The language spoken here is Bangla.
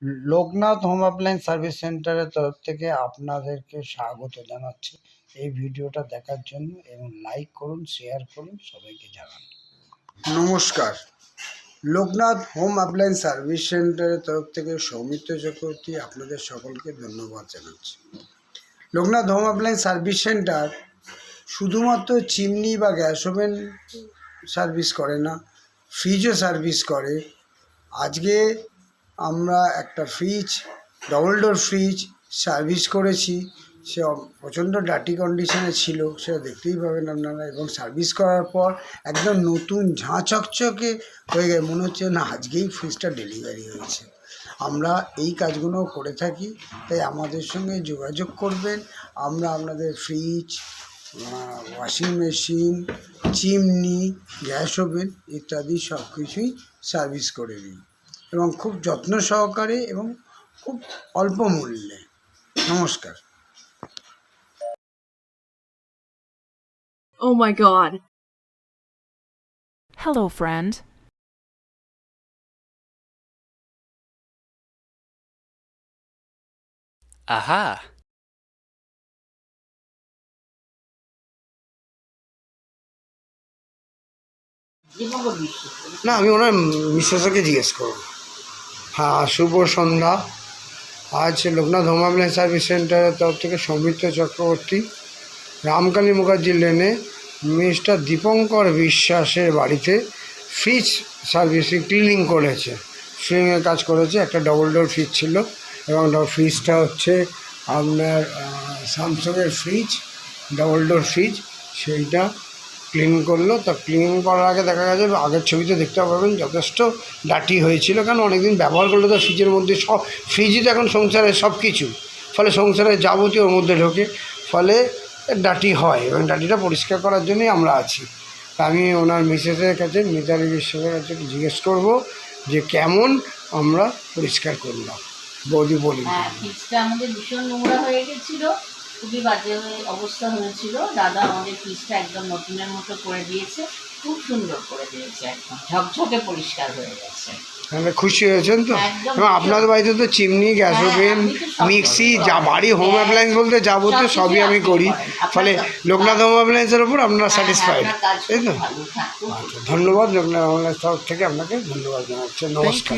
লোকনাথ হোম অ্যাপ্লায়েন্স সার্ভিস সেন্টারের তরফ থেকে আপনাদেরকে স্বাগত জানাচ্ছি এই ভিডিওটা দেখার জন্য এবং লাইক করুন, শেয়ার করুন, সবাইকে জানান। নমস্কার, লোকনাথ হোম অ্যাপ্লায়েন্স সার্ভিস সেন্টারের তরফ থেকে সৌমিত্র চক্রবর্তী আপনাদের সকলকে ধন্যবাদ জানাচ্ছি। Loknath home appliance service centre শুধুমাত্র চিমনি বা গ্যাস ওভেন সার্ভিস করে না, ফ্রিজও সার্ভিস করে। আজকে আমরা একটা fridge, double door fridge service করেছি। সে প্রচণ্ড ডার্টি কন্ডিশনে ছিল, সেটা দেখতেই পাবেন আপনারা। এবং সার্ভিস করার পর একদম নতুন ঝাঁ চকচকে হয়ে গেছে, মনে হচ্ছে না আজকেই ফ্রিজটা ডেলিভারি হয়েছে। আমরা এই কাজগুলো করে থাকি, তাই আমাদের সঙ্গে যোগাযোগ করবেন। আমরা আপনাদের fridge, washing machine, chimney, gas oven ইত্যাদি সব কিছুই সার্ভিস করে দিই এবং খুব যত্ন সহকারে এবং খুব অল্প মূল্যে। নমস্কার। Oh my god. Hello, friend. Aha! না, আমি ওনার মিসেসকে জিজ্ঞেস করব। হ্যাঁ, শুভ সন্ধ্যা। আজ লোকনাথ হোম অ্যাপ্লায়েন্স সার্ভিস সেন্টারের তরফ থেকে সৌমিত্র চক্রবর্তী, রামকালী মুখার্জি লেনে মিস্টার দীপঙ্কর বিশ্বাসের বাড়িতে ফ্রিজ সার্ভিসিং ক্লিনিং করেছে, ফ্রিজিংয়ের কাজ করেছে। একটা ডবল ডোর ফ্রিজ ছিল এবং ফ্রিজটা হচ্ছে আপনার স্যামসাংয়ের ফ্রিজ, ডবল ডোর ফ্রিজ, সেইটা ক্লিন করলো। তা ক্লিন করার আগে দেখা গেছে, আগের ছবিতে দেখতে পাবেন, যথেষ্ট ডার্টি হয়েছিল। কারণ অনেকদিন ব্যবহার করলে তো ফ্রিজের মধ্যে সব, ফ্রিজই তো এখন সংসারের সব কিছু, ফলে সংসারের যাবতীয় ওর মধ্যে ঢোকে, ফলে ডার্টি হয় এবং ডার্টিটা পরিষ্কার করার জন্যই আমরা আছি। তা আমি ওনার মিসেসের কাছে, মিতালি বিশ্বাসের কাছে জিজ্ঞেস করব যে কেমন আমরা পরিষ্কার করলাম। বৌদি বলি। হ্যাঁ, ফ্রিজটা আমাদের ভীষণ নোংরা হয়ে গেছিলো, খুবই বাজে অবস্থা হয়েছিল। দাদা আমাদের ফ্রিজটা একদম নতুনের মতো করে দিয়েছে, খুব সুন্দর করে দিয়েছে, একদম ঝকঝকে পরিষ্কার হয়ে গেছে। খুশি হয়েছেন তো? এবং আপনাদের বাড়িতে তো চিমনি, গ্যাস ওভেন, মিক্সি, যা বাড়ি হোম অ্যাপ্লায়েন্স বলতে যাবতীয় সবই আমি করি, ফলে লোকনাথ হোম অ্যাপ্লায়েন্সের ওপর আপনারা স্যাটিসফাইড, তাই তো? আচ্ছা, ধন্যবাদ। লোকনাথ হোম অ্যাপ্লায়েন্স তরফ থেকে আপনাকে ধন্যবাদ জানাচ্ছি। নমস্কার।